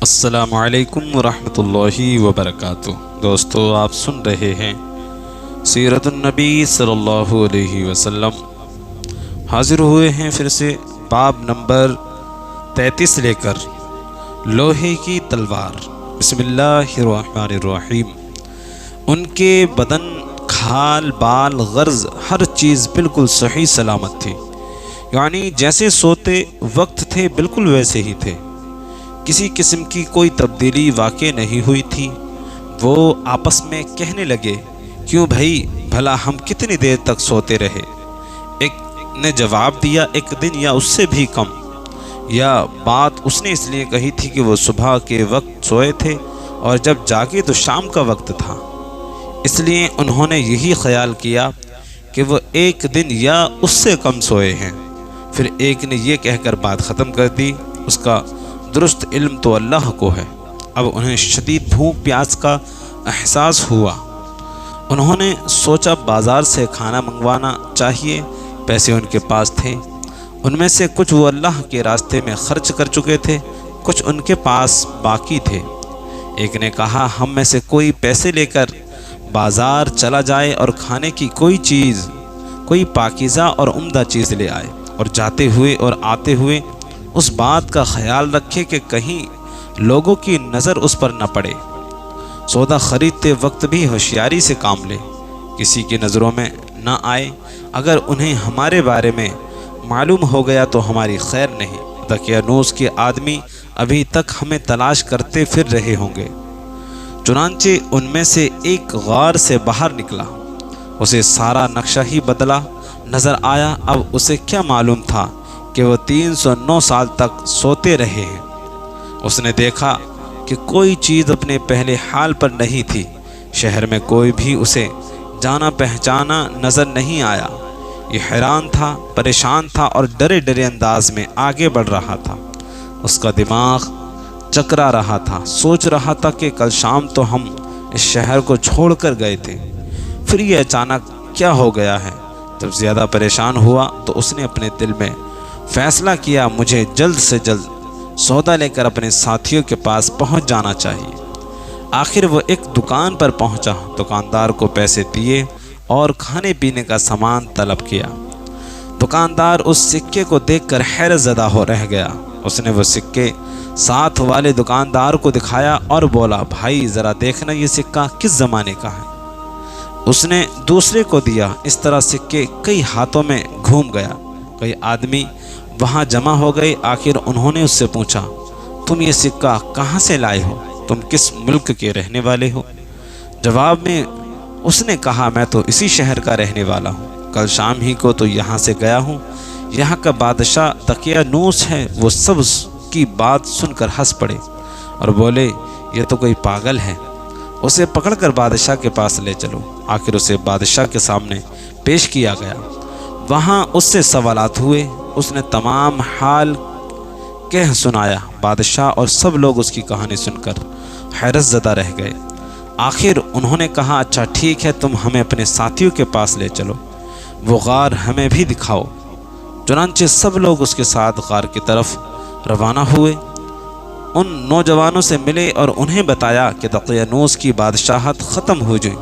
السلام علیکم ورحمۃ اللہ وبرکاتہ۔ دوستو، آپ سن رہے ہیں سیرت النبی صلی اللہ علیہ وسلم۔ حاضر ہوئے ہیں پھر سے باب نمبر 33 لے کر، لوہے کی تلوار۔ بسم اللہ الرحمن الرحیم۔ ان کے بدن، کھال، بال، غرض ہر چیز بالکل صحیح سلامت تھی، یعنی جیسے سوتے وقت تھے بالکل ویسے ہی تھے، کسی قسم کی کوئی تبدیلی واقع نہیں ہوئی تھی۔ وہ آپس میں کہنے لگے، کیوں بھائی، بھلا ہم کتنی دیر تک سوتے رہے؟ ایک نے جواب دیا، ایک دن یا اس سے بھی کم۔ یا بات اس نے اس لیے کہی تھی کہ وہ صبح کے وقت سوئے تھے اور جب جاگے تو شام کا وقت تھا، اس لیے انہوں نے یہی خیال کیا کہ وہ ایک دن یا اس سے کم سوئے ہیں۔ پھر ایک نے یہ کہہ کر بات ختم کر دی، اس کا درست علم تو اللہ کو ہے۔ اب انہیں شدید بھوک پیاس کا احساس ہوا۔ انہوں نے سوچا بازار سے کھانا منگوانا چاہیے، پیسے ان کے پاس تھے، ان میں سے کچھ وہ اللہ کے راستے میں خرچ کر چکے تھے، کچھ ان کے پاس باقی تھے۔ ایک نے کہا، ہم میں سے کوئی پیسے لے کر بازار چلا جائے اور کھانے کی کوئی پاکیزہ اور عمدہ چیز لے آئے، اور جاتے ہوئے اور آتے ہوئے اس بات کا خیال رکھے کہ کہیں لوگوں کی نظر اس پر نہ پڑے۔ سودا خریدتے وقت بھی ہوشیاری سے کام لے، کسی کی نظروں میں نہ آئے۔ اگر انہیں ہمارے بارے میں معلوم ہو گیا تو ہماری خیر نہیں، دقیانوس کے آدمی ابھی تک ہمیں تلاش کرتے پھر رہے ہوں گے۔ چنانچہ ان میں سے ایک غار سے باہر نکلا، اسے سارا نقشہ ہی بدلا نظر آیا۔ اب اسے کیا معلوم تھا کہ وہ 309 سال تک سوتے رہے ہیں۔ اس نے دیکھا کہ کوئی چیز اپنے پہلے حال پر نہیں تھی، شہر میں کوئی بھی اسے جانا پہچانا نظر نہیں آیا۔ یہ حیران تھا، پریشان تھا اور ڈرے ڈرے انداز میں آگے بڑھ رہا تھا۔ اس کا دماغ چکرا رہا تھا، سوچ رہا تھا کہ کل شام تو ہم اس شہر کو چھوڑ کر گئے تھے، پھر یہ اچانک کیا ہو گیا ہے؟ جب زیادہ پریشان ہوا تو اس نے اپنے دل میں فیصلہ کیا، مجھے جلد سے جلد سودا لے کر اپنے ساتھیوں کے پاس پہنچ جانا چاہیے۔ آخر وہ ایک دکان پر پہنچا، دکاندار کو پیسے دیے اور کھانے پینے کا سامان طلب کیا۔ دکاندار اس سکے کو دیکھ کر حیرت زدہ ہو رہ گیا۔ اس نے وہ سکے ساتھ والے دکاندار کو دکھایا اور بولا، بھائی ذرا دیکھنا یہ سکہ کس زمانے کا ہے۔ اس نے دوسرے کو دیا۔ اس طرح سکے کئی ہاتھوں میں گھوم گیا۔ کئی آدمی وہاں جمع ہو گئے۔ آخر انہوں نے اس سے پوچھا، تم یہ سکہ کہاں سے لائے ہو؟ تم کس ملک کے رہنے والے ہو؟ جواب میں اس نے کہا، میں تو اسی شہر کا رہنے والا ہوں، کل شام ہی کو تو یہاں سے گیا ہوں۔ یہاں کا بادشاہ دقیانوس ہے۔ وہ سب کی بات سن کر ہنس پڑے اور بولے، یہ تو کوئی پاگل ہے، اسے پکڑ کر بادشاہ کے پاس لے چلو۔ آخر اسے بادشاہ کے سامنے پیش کیا گیا۔ وہاں اس سے سوالات ہوئے۔ اس نے تمام حال کہہ سنایا۔ بادشاہ اور سب لوگ اس کی کہانی سن کر حیرت زدہ رہ گئے۔ آخر انہوں نے کہا، اچھا ٹھیک ہے، تم ہمیں اپنے ساتھیوں کے پاس لے چلو، وہ غار ہمیں بھی دکھاؤ۔ چنانچہ سب لوگ اس کے ساتھ غار کی طرف روانہ ہوئے۔ ان نوجوانوں سے ملے اور انہیں بتایا کہ دقیانوس کی بادشاہت ختم ہو گئی،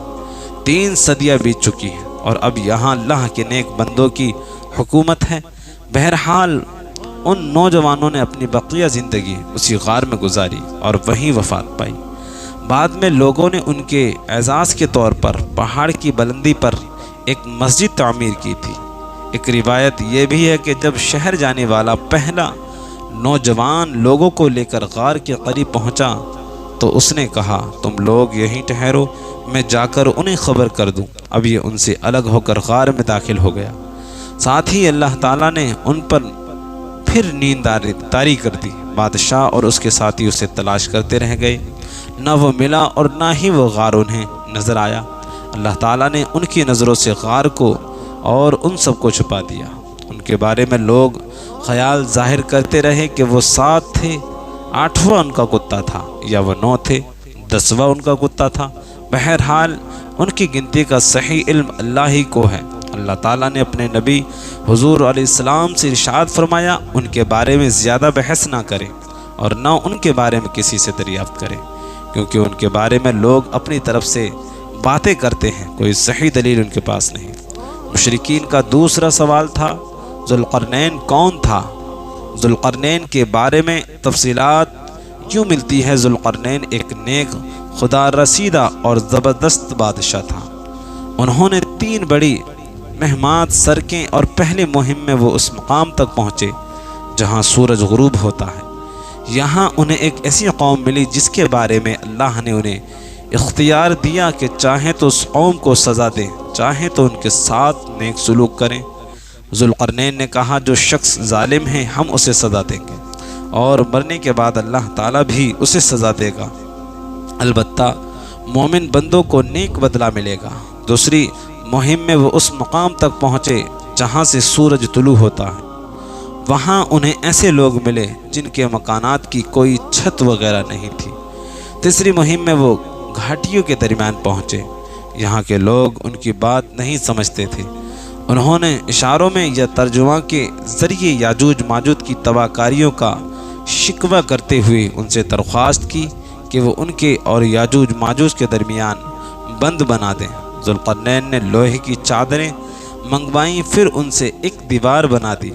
3 صدیاں بیت چکی ہیں اور اب یہاں اللہ کے نیک بندوں کی حکومت ہے۔ بہرحال ان نوجوانوں نے اپنی بقیہ زندگی اسی غار میں گزاری اور وہیں وفات پائی۔ بعد میں لوگوں نے ان کے اعزاز کے طور پر پہاڑ کی بلندی پر ایک مسجد تعمیر کی تھی۔ ایک روایت یہ بھی ہے کہ جب شہر جانے والا پہلا نوجوان لوگوں کو لے کر غار کے قریب پہنچا تو اس نے کہا، تم لوگ یہیں ٹھہرو، میں جا کر انہیں خبر کر دوں۔ اب یہ ان سے الگ ہو کر غار میں داخل ہو گیا۔ ساتھ ہی اللہ تعالیٰ نے ان پر پھر نیند طاری کر دی۔ بادشاہ اور اس کے ساتھی اسے تلاش کرتے رہ گئے، نہ وہ ملا اور نہ ہی وہ غار انہیں نظر آیا۔ اللہ تعالیٰ نے ان کی نظروں سے غار کو اور ان سب کو چھپا دیا۔ ان کے بارے میں لوگ خیال ظاہر کرتے رہے کہ وہ 7 تھے، 8واں ان کا کتا تھا، یا وہ 9 تھے، 10واں ان کا کتا تھا۔ بہرحال ان کی گنتی کا صحیح علم اللہ ہی کو ہے۔ اللہ تعالیٰ نے اپنے نبی حضور علیہ السلام سے ارشاد فرمایا، ان کے بارے میں زیادہ بحث نہ کریں اور نہ ان کے بارے میں کسی سے دریافت کریں، کیونکہ ان کے بارے میں لوگ اپنی طرف سے باتیں کرتے ہیں، کوئی صحیح دلیل ان کے پاس نہیں۔ مشرکین کا دوسرا سوال تھا ذوالقرنین کون تھا؟ ذوالقرنین کے بارے میں تفصیلات یوں ملتی ہے، ذوالقرنین ایک نیک خدا رسیدہ اور زبردست بادشاہ تھا۔ انہوں نے 3 بڑی مہمات سرکیں اور پہلی مہم میں وہ اس مقام تک پہنچے جہاں سورج غروب ہوتا ہے۔ یہاں انہیں ایک ایسی قوم ملی جس کے بارے میں اللہ نے انہیں اختیار دیا کہ چاہیں تو اس قوم کو سزا دیں، چاہیں تو ان کے ساتھ نیک سلوک کریں۔ ذوالقرنین نے کہا جو شخص ظالم ہے ہم اسے سزا دیں گے، اور مرنے کے بعد اللہ تعالیٰ بھی اسے سزا دے گا، البتہ مومن بندوں کو نیک بدلہ ملے گا۔ دوسری مہم میں وہ اس مقام تک پہنچے جہاں سے سورج طلوع ہوتا ہے۔ وہاں انہیں ایسے لوگ ملے جن کے مکانات کی کوئی چھت وغیرہ نہیں تھی۔ تیسری مہم میں وہ گھاٹیوں کے درمیان پہنچے، یہاں کے لوگ ان کی بات نہیں سمجھتے تھے۔ انہوں نے اشاروں میں یا ترجمہ کے ذریعے یاجوج ماجوج کی تباہ کاریوں کا شکوہ کرتے ہوئے ان سے درخواست کی کہ وہ ان کے اور یاجوج ماجوج کے درمیان بند بنا دیں۔ ذوالقرنین نے لوہے کی چادریں منگوائیں، پھر ان سے ایک دیوار بنا دی،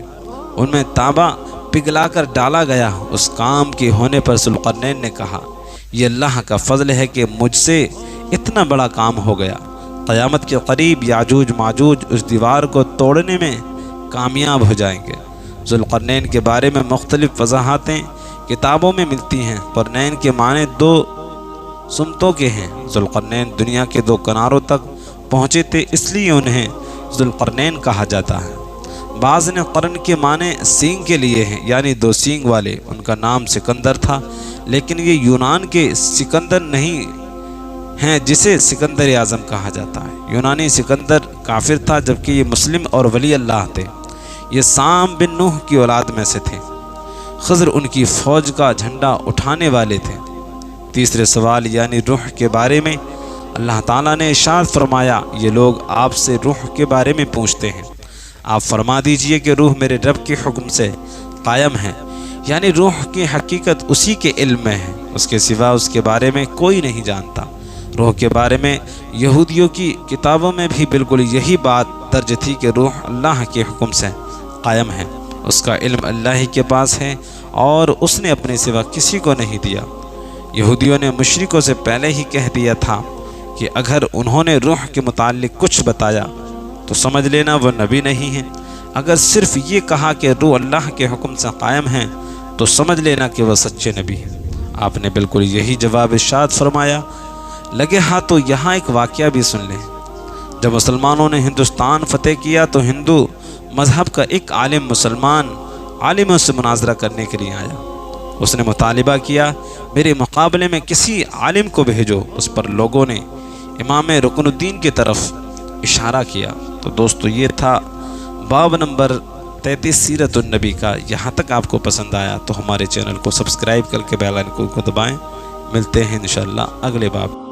ان میں تانبا پگھلا کر ڈالا گیا۔ اس کام کے ہونے پر ذوالقرنین نے کہا یہ اللہ کا فضل ہے کہ مجھ سے اتنا بڑا کام ہو گیا۔ قیامت کے قریب یاجوج ماجوج اس دیوار کو توڑنے میں کامیاب ہو جائیں گے۔ ذوالقرنین کے بارے میں مختلف وضاحتیں کتابوں میں ملتی ہیں۔ قرنین کے معنی 2 سمتوں کے ہیں۔ ذوالقرنین دنیا کے 2 کناروں تک پہنچے تھے، اس لیے انہیں ذوالقرنین کہا جاتا ہے۔ بعض نے قرن کے معنی سینگ کے لیے ہیں، یعنی 2 سینگ والے۔ ان کا نام سکندر تھا، لیکن یہ یونان کے سکندر نہیں ہیں جسے سکندر اعظم کہا جاتا ہے۔ یونانی سکندر کافر تھا، جبکہ یہ مسلم اور ولی اللہ تھے۔ یہ سام بن نوح کی اولاد میں سے تھے۔ خضر ان کی فوج کا جھنڈا اٹھانے والے تھے۔ تیسرے سوال یعنی روح کے بارے میں اللہ تعالیٰ نے ارشاد فرمایا یہ لوگ آپ سے روح کے بارے میں پوچھتے ہیں، آپ فرما دیجئے کہ روح میرے رب کے حکم سے قائم ہے، یعنی روح کی حقیقت اسی کے علم میں ہے، اس کے سوا اس کے بارے میں کوئی نہیں جانتا۔ روح کے بارے میں یہودیوں کی کتابوں میں بھی بالکل یہی بات درج تھی کہ روح اللہ کے حکم سے قائم ہے، اس کا علم اللہ ہی کے پاس ہے اور اس نے اپنے سوا کسی کو نہیں دیا۔ یہودیوں نے مشرکوں سے پہلے ہی کہہ دیا تھا کہ اگر انہوں نے روح کے متعلق کچھ بتایا تو سمجھ لینا وہ نبی نہیں ہیں، اگر صرف یہ کہا کہ روح اللہ کے حکم سے قائم ہیں تو سمجھ لینا کہ وہ سچے نبی ہیں۔ آپ نے بالکل یہی جواب ارشاد فرمایا۔ لگے ہاں تو یہاں ایک واقعہ بھی سن لیں۔ جب مسلمانوں نے ہندوستان فتح کیا تو ہندو مذہب کا ایک عالم مسلمان عالموں سے مناظرہ کرنے کے لیے آیا۔ اس نے مطالبہ کیا میرے مقابلے میں کسی عالم کو بھیجو۔ اس پر لوگوں نے امام رکن الدین کی طرف اشارہ کیا۔ تو دوستو یہ تھا باب نمبر 33 سیرت النبی کا۔ یہاں تک آپ کو پسند آیا تو ہمارے چینل کو سبسکرائب کر کے بیل آئیکن کو دبائیں۔ ملتے ہیں انشاءاللہ اگلے باب۔